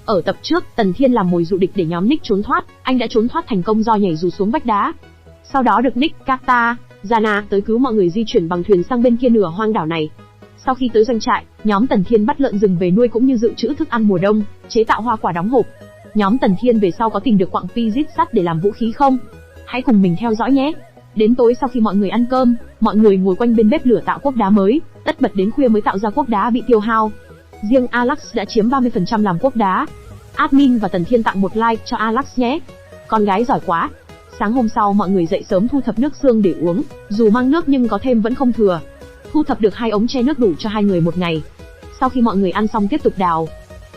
Ở tập trước, Tần Thiên làm mồi dụ địch để nhóm Nick trốn thoát, anh đã trốn thoát thành công do nhảy dù xuống vách đá. Sau đó được Nick, Kata, Zana tới cứu mọi người di chuyển bằng thuyền sang bên kia nửa hoang đảo này. Sau khi tới doanh trại, nhóm Tần Thiên bắt lợn rừng về nuôi cũng như dự trữ thức ăn mùa đông, chế tạo hoa quả đóng hộp. Nhóm Tần Thiên về sau có tìm được quặng physics sắt để làm vũ khí không? Hãy cùng mình theo dõi nhé. Đến tối sau khi mọi người ăn cơm, mọi người ngồi quanh bên bếp lửa tạo cuốc đá mới, tất bật đến khuya mới tạo ra cuốc đá bị tiêu hao. Riêng Alex đã chiếm 30% làm cuốc đá. Admin và Tần Thiên tặng một like cho Alex nhé. Con gái giỏi quá. Sáng hôm sau mọi người dậy sớm thu thập nước xương để uống, dù mang nước nhưng có thêm vẫn không thừa. Thu thập được 2 ống tre nước đủ cho 2 người một ngày. Sau khi mọi người ăn xong tiếp tục đào.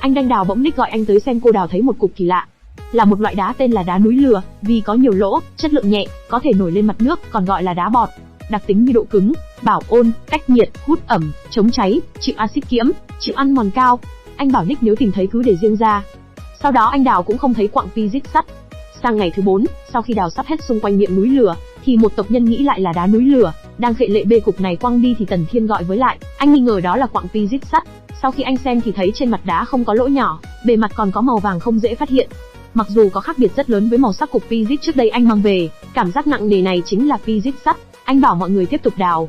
Anh đang đào bỗng Nick gọi anh tới xem. Cô đào thấy một cục kỳ lạ. Là một loại đá tên là đá núi lửa, vì có nhiều lỗ, chất lượng nhẹ, có thể nổi lên mặt nước, còn gọi là đá bọt. Đặc tính như độ cứng, bảo ôn, cách nhiệt, hút ẩm, chống cháy, chịu axit kiễm, chịu ăn mòn cao. Anh bảo Nick nếu tìm thấy cứ để riêng ra. Sau đó anh đào cũng không thấy quặng physics sắt. Sang ngày thứ 4, sau khi đào sắp hết xung quanh miệng núi lửa, thì một tộc nhân nghĩ lại là đá núi lửa, đang khệ lệ bê cục này quăng đi thì Tần Thiên gọi với lại, anh nghi ngờ đó là quặng physics sắt. Sau khi anh xem thì thấy trên mặt đá không có lỗ nhỏ, bề mặt còn có màu vàng không dễ phát hiện. Mặc dù có khác biệt rất lớn với màu sắc cục physics trước đây anh mang về, cảm giác nặng nề này chính là physics sắt. Anh bảo mọi người tiếp tục đào.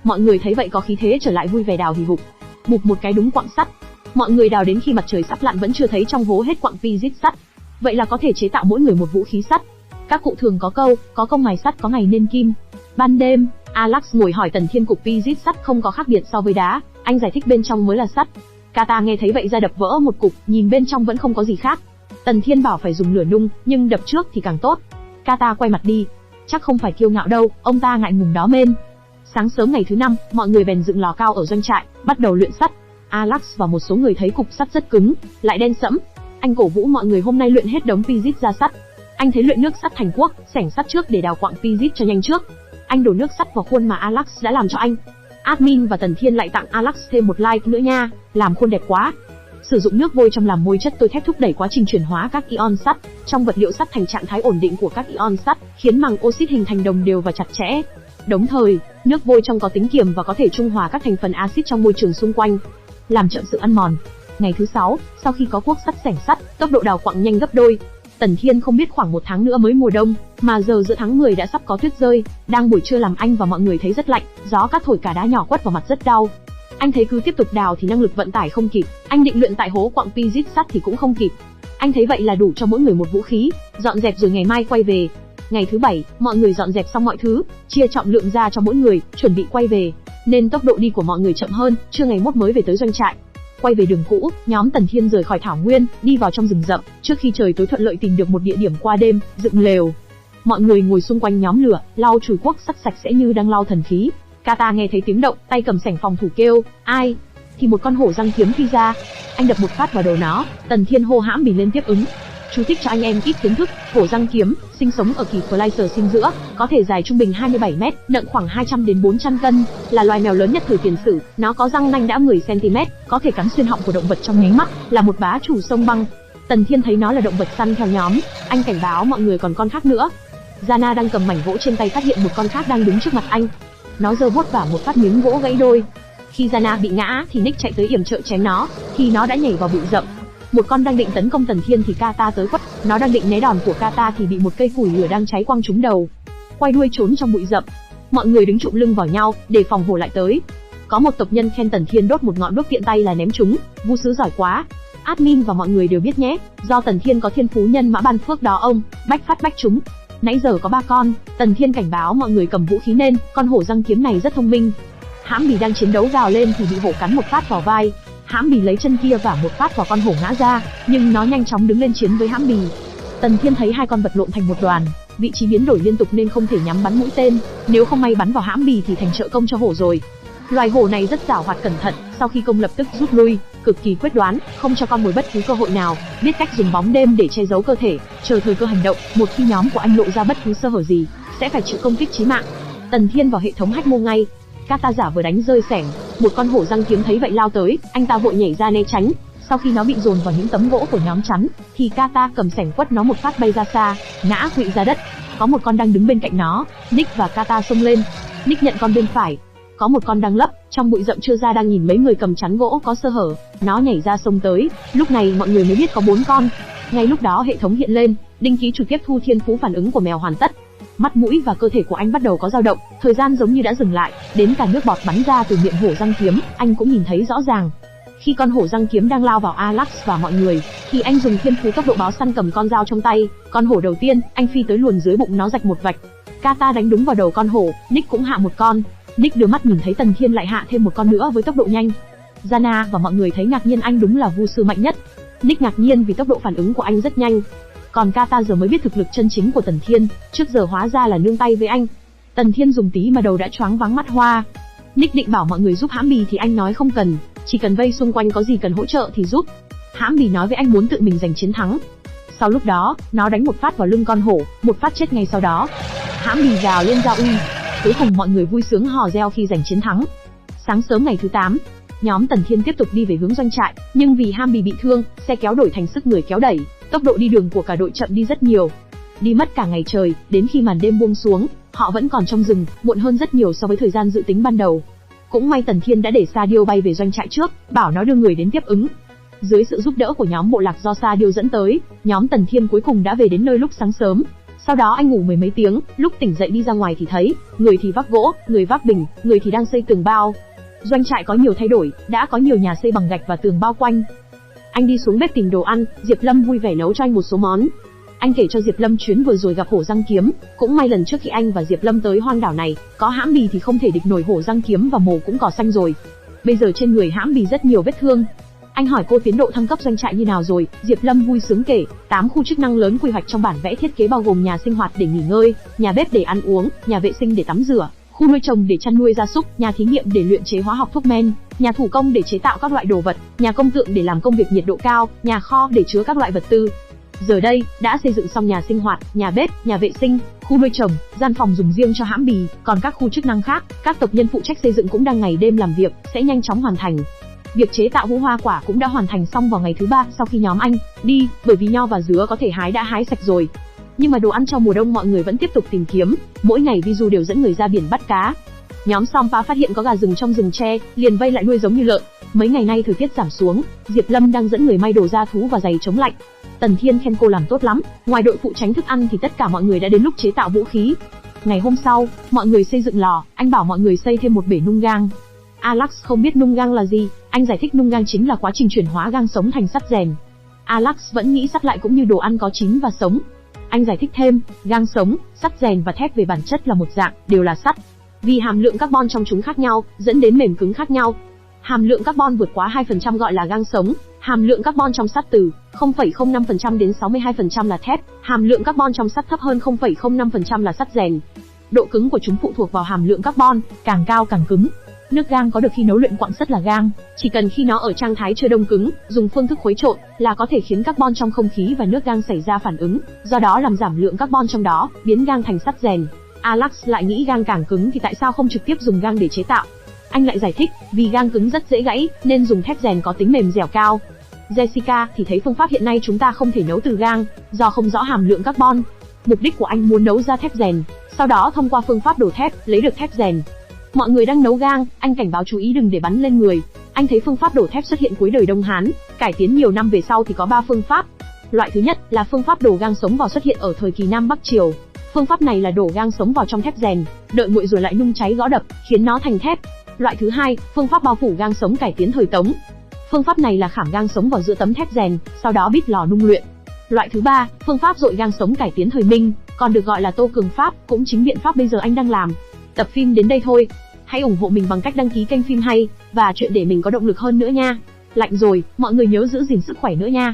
Mọi người thấy vậy có khí thế trở lại vui vẻ đào hì hục. Bụp một cái đúng quặng sắt. Mọi người đào đến khi mặt trời sắp lặn vẫn chưa thấy trong hố hết quặng physics sắt. Vậy là có thể chế tạo mỗi người một vũ khí sắt. Các cụ thường có câu, có công mài sắt có ngày nên kim. Ban đêm, Alex ngồi hỏi Tần Thiên cục physics sắt không có khác biệt so với đá, anh giải thích bên trong mới là sắt. Kata nghe thấy vậy ra đập vỡ một cục, nhìn bên trong vẫn không có gì khác. Tần Thiên bảo phải dùng lửa nung, nhưng đập trước thì càng tốt. Kata quay mặt đi. Chắc không phải kiêu ngạo đâu, ông ta ngại ngùng đó mên. Sáng sớm ngày thứ 5, mọi người bèn dựng lò cao ở doanh trại, bắt đầu luyện sắt. Alex và một số người thấy cục sắt rất cứng, lại đen sẫm. Anh cổ vũ mọi người hôm nay luyện hết đống physics ra sắt. Anh thấy luyện nước sắt thành cuốc, xẻng sắt trước để đào quặng physics cho nhanh trước. Anh đổ nước sắt vào khuôn mà Alex đã làm cho anh. Admin và Tần Thiên lại tặng Alex thêm một like nữa nha, làm khuôn đẹp quá. Sử dụng nước vôi trong làm môi chất tôi thép thúc đẩy quá trình chuyển hóa các ion sắt trong vật liệu sắt thành trạng thái ổn định của các ion sắt, khiến màng oxit hình thành đồng đều và chặt chẽ. Đồng thời, nước vôi trong có tính kiềm và có thể trung hòa các thành phần axit trong môi trường xung quanh, làm chậm sự ăn mòn. Ngày thứ 6, sau khi có cuốc sắt xẻng sắt, tốc độ đào quặng nhanh gấp đôi. Tần Thiên không biết khoảng 1 tháng nữa mới mùa đông, mà giờ giữa tháng 10 đã sắp có tuyết rơi. Đang buổi trưa làm anh và mọi người thấy rất lạnh, gió cát thổi cả đá nhỏ quất vào mặt rất đau. Anh thấy cứ tiếp tục đào thì năng lực vận tải không kịp, anh định luyện tại hố quặng physics sắt thì cũng không kịp. Anh thấy vậy là đủ cho mỗi người một vũ khí, dọn dẹp rồi ngày mai quay về. Ngày thứ 7, mọi người dọn dẹp xong mọi thứ, chia trọng lượng ra cho mỗi người, chuẩn bị quay về, nên tốc độ đi của mọi người chậm hơn, trưa ngày mốt mới về tới doanh trại. Quay về đường cũ, nhóm Tần Thiên rời khỏi thảo nguyên, đi vào trong rừng rậm, trước khi trời tối thuận lợi tìm được một địa điểm qua đêm, dựng lều. Mọi người ngồi xung quanh nhóm lửa, lau chùi cuốc sắt sạch sẽ như đang lau thần khí. Kata nghe thấy tiếng động, tay cầm sẻng phòng thủ kêu, ai? Thì một con hổ răng kiếm phi ra. Anh đập một phát vào đầu nó, Tần Thiên hô hãm bì lên tiếp ứng. Chú thích cho anh em ít kiến thức, hổ răng kiếm, sinh sống ở kỳ Pleistocene giữa, có thể dài trung bình 27 mét, nặng khoảng 200 đến 400 cân, là loài mèo lớn nhất thời tiền sử. Nó có răng nanh đã 10 cm, có thể cắn xuyên họng của động vật trong nháy mắt, là một bá chủ sông băng. Tần Thiên thấy nó là động vật săn theo nhóm, anh cảnh báo mọi người còn con khác nữa. Zana đang cầm mảnh gỗ trên tay phát hiện một con khác đang đứng trước mặt anh. Nó giơ vuốt vả một phát miếng gỗ gãy đôi. Khi Zana bị ngã thì Nick chạy tới yểm trợ chém nó, thì nó đã nhảy vào bụi rậm. Một con đang định tấn công Tần Thiên thì Kata tới quất, nó đang định né đòn của Kata thì bị một cây củi lửa đang cháy quăng trúng đầu. Quay đuôi trốn trong bụi rậm. Mọi người đứng trụm lưng vào nhau, để phòng hổ lại tới. Có một tộc nhân khen Tần Thiên đốt một ngọn đuốc tiện tay là ném trúng, vu sứ giỏi quá. Admin và mọi người đều biết nhé, do Tần Thiên có thiên phú nhân mã ban phước đó ông, bách phát bách trúng. Nãy giờ có 3 con, Tần Thiên cảnh báo mọi người cầm vũ khí nên, con hổ răng kiếm này rất thông minh. Hãm Bì đang chiến đấu gào lên thì bị hổ cắn một phát vào vai. Hãm Bì lấy chân kia vả một phát vào con hổ ngã ra, nhưng nó nhanh chóng đứng lên chiến với Hãm Bì. Tần Thiên thấy hai con vật lộn thành một đoàn, vị trí biến đổi liên tục nên không thể nhắm bắn mũi tên, nếu không may bắn vào Hãm Bì thì thành trợ công cho hổ rồi. Loài hổ này rất giảo hoạt cẩn thận, sau khi công lập tức rút lui, cực kỳ quyết đoán, không cho con mồi bất cứ cơ hội nào, biết cách dùng bóng đêm để che giấu cơ thể, chờ thời cơ hành động, một khi nhóm của anh lộ ra bất cứ sơ hở gì, sẽ phải chịu công kích chí mạng. Tần Thiên vào hệ thống hack mô ngay. Kata giả vừa đánh rơi xẻng, một con hổ răng kiếm thấy vậy lao tới, anh ta vội nhảy ra né tránh. Sau khi nó bị dồn vào những tấm gỗ của nhóm chắn, thì Kata cầm xẻng quất nó một phát bay ra xa, ngã quỵ ra đất. Có một con đang đứng bên cạnh nó, Nick và Kata xông lên. Nick nhận con bên phải. Có một con đang lấp trong bụi rậm chưa ra đang nhìn mấy người cầm chắn gỗ có sơ hở, nó nhảy ra sông tới. Lúc này mọi người mới biết có 4 con. Ngay lúc đó hệ thống hiện lên, đinh ký chủ tiếp thu thiên phú phản ứng của mèo hoàn tất. Mắt mũi và cơ thể của anh bắt đầu có dao động, thời gian giống như đã dừng lại, đến cả nước bọt bắn ra từ miệng hổ răng kiếm, anh cũng nhìn thấy rõ ràng. Khi con hổ răng kiếm đang lao vào Alex và mọi người, thì anh dùng thiên phú tốc độ báo săn cầm con dao trong tay. Con hổ đầu tiên, anh phi tới luồn dưới bụng nó rạch một vạch. Kata đánh đúng vào đầu con hổ, Nick cũng hạ một con. Nick đưa mắt nhìn thấy Tần Thiên lại hạ thêm một con nữa với tốc độ nhanh. Jana và mọi người thấy ngạc nhiên, anh đúng là vu sư mạnh nhất. Nick ngạc nhiên vì tốc độ phản ứng của anh rất nhanh. Còn Kata giờ mới biết thực lực chân chính của Tần Thiên, trước giờ hóa ra là nương tay với anh. Tần Thiên dùng tí mà đầu đã choáng váng mắt hoa. Nick định bảo mọi người giúp hãm bì thì anh nói không cần, chỉ cần vây xung quanh, có gì cần hỗ trợ thì giúp. Hãm bì nói với anh muốn tự mình giành chiến thắng. Sau lúc đó, nó đánh một phát vào lưng con hổ, một phát chết ngay sau đó. Hãm bì gào lên ra uy. Cuối cùng mọi người vui sướng hò reo khi giành chiến thắng. Sáng sớm ngày thứ 8, nhóm Tần Thiên tiếp tục đi về hướng doanh trại, nhưng vì Hãm bì bị thương, xe kéo đổi thành sức người kéo đẩy, tốc độ đi đường của cả đội chậm đi rất nhiều. Đi mất cả ngày trời, đến khi màn đêm buông xuống, họ vẫn còn trong rừng, muộn hơn rất nhiều so với thời gian dự tính ban đầu. Cũng may Tần Thiên đã để Sa Diêu bay về doanh trại trước, bảo nó đưa người đến tiếp ứng. Dưới sự giúp đỡ của nhóm bộ lạc do Sa Diêu dẫn tới, nhóm Tần Thiên cuối cùng đã về đến nơi lúc sáng sớm. Sau đó anh ngủ mười mấy tiếng, lúc tỉnh dậy đi ra ngoài thì thấy, người thì vác gỗ, người vác bình, người thì đang xây tường bao. Doanh trại có nhiều thay đổi, đã có nhiều nhà xây bằng gạch và tường bao quanh. Anh đi xuống bếp tìm đồ ăn, Diệp Lâm vui vẻ nấu cho anh một số món. Anh kể cho Diệp Lâm chuyến vừa rồi gặp hổ răng kiếm, cũng may lần trước khi anh và Diệp Lâm tới hoang đảo này, có Hãm bì thì không thể địch nổi hổ răng kiếm và mồ cũng cỏ xanh rồi. Bây giờ trên người Hãm bì rất nhiều vết thương. Anh hỏi cô tiến độ thăng cấp doanh trại như nào rồi, Diệp Lâm vui sướng kể, 8 khu chức năng lớn quy hoạch trong bản vẽ thiết kế bao gồm nhà sinh hoạt để nghỉ ngơi, nhà bếp để ăn uống, nhà vệ sinh để tắm rửa, khu nuôi trồng để chăn nuôi gia súc, nhà thí nghiệm để luyện chế hóa học thuốc men, nhà thủ công để chế tạo các loại đồ vật, nhà công tượng để làm công việc nhiệt độ cao, nhà kho để chứa các loại vật tư. Giờ đây, đã xây dựng xong nhà sinh hoạt, nhà bếp, nhà vệ sinh, khu nuôi trồng, gian phòng dùng riêng cho Hãm bì, còn các khu chức năng khác, các tộc nhân phụ trách xây dựng cũng đang ngày đêm làm việc, sẽ nhanh chóng hoàn thành. Việc chế tạo hũ hoa quả cũng đã hoàn thành xong vào ngày thứ 3 sau khi nhóm anh đi, bởi vì nho và dứa có thể hái đã hái sạch rồi. Nhưng mà đồ ăn cho mùa đông mọi người vẫn tiếp tục tìm kiếm, mỗi ngày Viju đều dẫn người ra biển bắt cá. Nhóm Sompa phát hiện có gà rừng trong rừng tre, liền vây lại nuôi giống như lợn. Mấy ngày nay thời tiết giảm xuống, Diệp Lâm đang dẫn người may đồ da thú và giày chống lạnh. Tần Thiên khen cô làm tốt lắm, ngoài đội phụ tránh thức ăn thì tất cả mọi người đã đến lúc chế tạo vũ khí. Ngày hôm sau, mọi người xây dựng lò, anh bảo mọi người xây thêm một bể nung gang. Alex không biết nung gang là gì, anh giải thích nung gang chính là quá trình chuyển hóa gang sống thành sắt rèn. Alex vẫn nghĩ sắt lại cũng như đồ ăn có chín và sống. Anh giải thích thêm, gang sống, sắt rèn và thép về bản chất là một dạng, đều là sắt. Vì hàm lượng carbon trong chúng khác nhau, dẫn đến mềm cứng khác nhau. Hàm lượng carbon vượt quá 2% gọi là gang sống, hàm lượng carbon trong sắt từ 0,05% đến 62% là thép, hàm lượng carbon trong sắt thấp hơn 0,05% là sắt rèn. Độ cứng của chúng phụ thuộc vào hàm lượng carbon, càng cao càng cứng. Nước gang có được khi nấu luyện quặng sắt là gang, chỉ cần khi nó ở trạng thái chưa đông cứng, dùng phương thức khuấy trộn là có thể khiến carbon trong không khí và nước gang xảy ra phản ứng, do đó làm giảm lượng carbon trong đó, biến gang thành sắt rèn. Alex lại nghĩ gang càng cứng thì tại sao không trực tiếp dùng gang để chế tạo. Anh lại giải thích, vì gang cứng rất dễ gãy, nên dùng thép rèn có tính mềm dẻo cao. Jessica thì thấy phương pháp hiện nay chúng ta không thể nấu từ gang, do không rõ hàm lượng carbon. Mục đích của anh muốn nấu ra thép rèn, sau đó thông qua phương pháp đổ thép, lấy được thép rèn. Mọi người đang nấu gang, anh cảnh báo chú ý đừng để bắn lên người. Anh thấy phương pháp đổ thép xuất hiện cuối đời Đông Hán, cải tiến nhiều năm về sau thì có 3 phương pháp. Loại thứ nhất là phương pháp đổ gang sống vào, xuất hiện ở thời kỳ Nam Bắc Triều. Phương pháp này là đổ gang sống vào trong thép rèn, đợi nguội rồi lại nung cháy gõ đập, khiến nó thành thép. Loại thứ hai, phương pháp bao phủ gang sống cải tiến thời Tống. Phương pháp này là khảm gang sống vào giữa tấm thép rèn, sau đó bít lò nung luyện. Loại thứ ba, phương pháp dội gang sống cải tiến thời Minh, còn được gọi là Tô Cường pháp, cũng chính biện pháp bây giờ anh đang làm. Tập phim đến đây thôi. Hãy ủng hộ mình bằng cách đăng ký kênh Phim Hay và Chuyện để mình có động lực hơn nữa nha. Lạnh rồi, mọi người nhớ giữ gìn sức khỏe nữa nha.